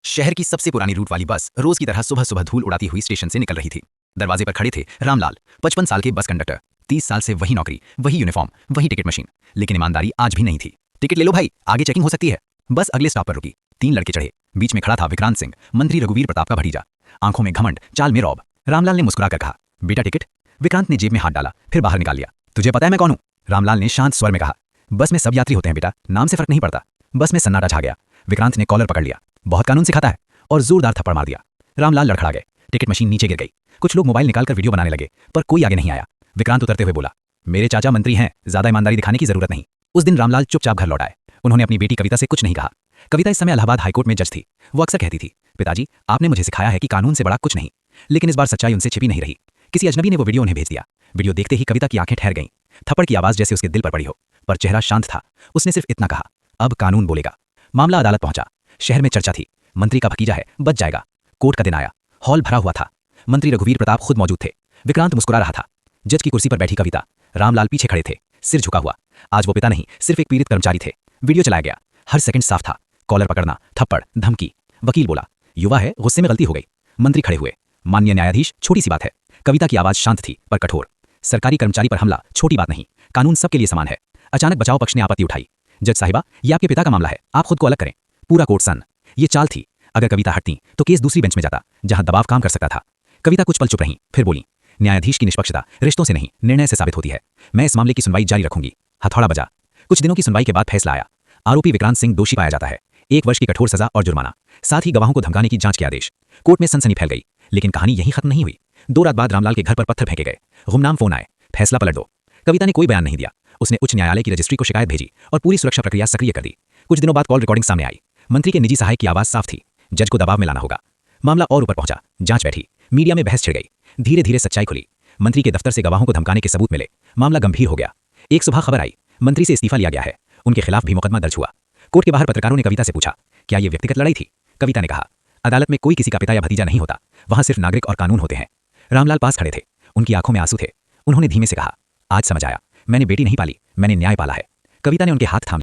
शहर की सबसे पुरानी रूट वाली बस रोज की तरह सुबह सुबह धूल उड़ाती हुई स्टेशन से निकल रही थी। दरवाजे पर खड़े थे रामलाल, 55 साल के बस कंडक्टर। 30 साल से वही नौकरी, वही यूनिफॉर्म, वही टिकट मशीन, लेकिन ईमानदारी आज भी नहीं थी। टिकट ले लो भाई, आगे चेकिंग हो सकती है। बस अगले स्टॉप पर रुकी। 3 लड़के चढ़े। बीच में खड़ा था विक्रांत सिंह, मंत्री रघुवीर प्रताप का भतीजा। आंखों में घमंड, चाल में रौब। रामलाल ने मुस्कुराकर कहा, बेटा टिकट। विक्रांत ने जेब में हाथ डाला, फिर बाहर निकाल लिया। तुझे पता है मैं कौन हूं? रामलाल ने शांत स्वर में कहा। बस में सब यात्री होते हैं बेटा, नाम से फर्क नहीं पड़ता। बस में सन्नाटा छा गया। विक्रांत ने कॉलर पकड़ लिया। बहुत कानून सिखाता है, और जोरदार थप्पड़ मार दिया। रामलाल लड़खड़ा गए। टिकट मशीन नीचे गिर गई। कुछ लोग मोबाइल निकालकर वीडियो बनाने लगे, पर कोई आगे नहीं आया। विक्रांत उतरते हुए बोला, मेरे चाचा मंत्री हैं, ज्यादा ईमानदारी दिखाने की जरूरत नहीं। उस दिन रामलाल चुपचाप घर लौट आए। उन्होंने अपनी बेटी कविता से कुछ नहीं कहा। कविता इस समय इलाहाबाद हाईकोर्ट में जज थी। वो अक्सर कहती थी, पिताजी आपने मुझे सिखाया है कि कानून से बड़ा कुछ नहीं। लेकिन इस बार सच्चाई उनसे छिपी नहीं रही। किसी अजनबी ने वो वीडियो उन्हें भेज दिया। वीडियो देखते ही कविता की आंखें ठहर गईं। थप्पड़ की आवाज जैसे उसके दिल पर पड़ी हो, पर चेहरा शांत था। उसने सिर्फ इतना कहा, अब कानून बोलेगा। मामला अदालत पहुंचा। शहर में चर्चा थी, मंत्री का भतीजा है, बच जाएगा। कोर्ट का दिन आया। हॉल भरा हुआ था। मंत्री रघुवीर प्रताप खुद मौजूद थे। विक्रांत मुस्कुरा रहा था। जज की कुर्सी पर बैठी कविता। रामलाल पीछे खड़े थे, सिर झुका हुआ। आज वो पिता नहीं, सिर्फ एक पीड़ित कर्मचारी थे। वीडियो चलाया गया। हर सेकंड साफ था। कॉलर पकड़ना, थप्पड़, धमकी। वकील बोला, युवा है, गुस्से में गलती हो गई। मंत्री खड़े हुए, माननीय न्यायाधीश, छोटी सी बात है। कविता की आवाज शांत थी पर कठोर। सरकारी कर्मचारी पर हमला छोटी बात नहीं, कानून सबके लिए समान है। अचानक बचाव पक्ष ने आपत्ति उठाई। जज साहिबा, ये आपके पिता का मामला है, आप खुद को अलग करें। पूरा कोर्ट सन। ये चाल थी। अगर कविता हटती तो केस दूसरी बेंच में जाता, जहां दबाव काम कर सकता था। कविता कुछ पल चुप रही, फिर बोली, न्यायाधीश की निष्पक्षता रिश्तों से नहीं, निर्णय से साबित होती है। मैं इस मामले की सुनवाई जारी रखूंगी। हथौड़ा बजा। कुछ दिनों की सुनवाई के बाद फैसला आया। आरोपी विक्रांत सिंह दोषी पाया जाता है। 1 वर्ष की कठोर सजा और जुर्माना, साथ ही गवाहों को धमकाने की जांच के आदेश। कोर्ट में सनसनी फैल गई, लेकिन कहानी यहीं खत्म नहीं हुई। 2 रात बाद रामलाल के घर पर पत्थर फेंके गए। गुमनाम फोन आए, फैसला पलट दो। कविता ने कोई बयान नहीं दिया। उसने उच्च न्यायालय की रजिस्ट्री को शिकायत भेजी और पूरी सुरक्षा प्रक्रिया सक्रिय कर दी। कुछ दिनों बाद कॉल रिकॉर्डिंग सामने आई। मंत्री के निजी सहायक की आवाज साफ थी, जज को दबाव में लाना होगा। मामला और ऊपर पहुंचा। जांच बैठी। मीडिया में बहस छिड़ गई। धीरे धीरे सच्चाई खुली। मंत्री के दफ्तर से गवाहों को धमकाने के सबूत मिले। मामला गंभीर हो गया। एक सुबह खबर आई, मंत्री से इस्तीफा लिया गया है। उनके खिलाफ भी मुकदमा दर्ज हुआ। कोर्ट के बाहर पत्रकारों ने कविता से पूछा, क्या यह व्यक्तिगत लड़ाई थी? कविता ने कहा, अदालत में कोई किसी का पिता या भतीजा नहीं होता, वहां सिर्फ नागरिक और कानून होते हैं। रामलाल पास खड़े थे। उनकी आंखों में आंसू थे। उन्होंने धीमे से कहा, आज समझ आया, मैंने बेटी नहीं पाली, मैंने न्याय पाला है। कविता ने उनके हाथ थाम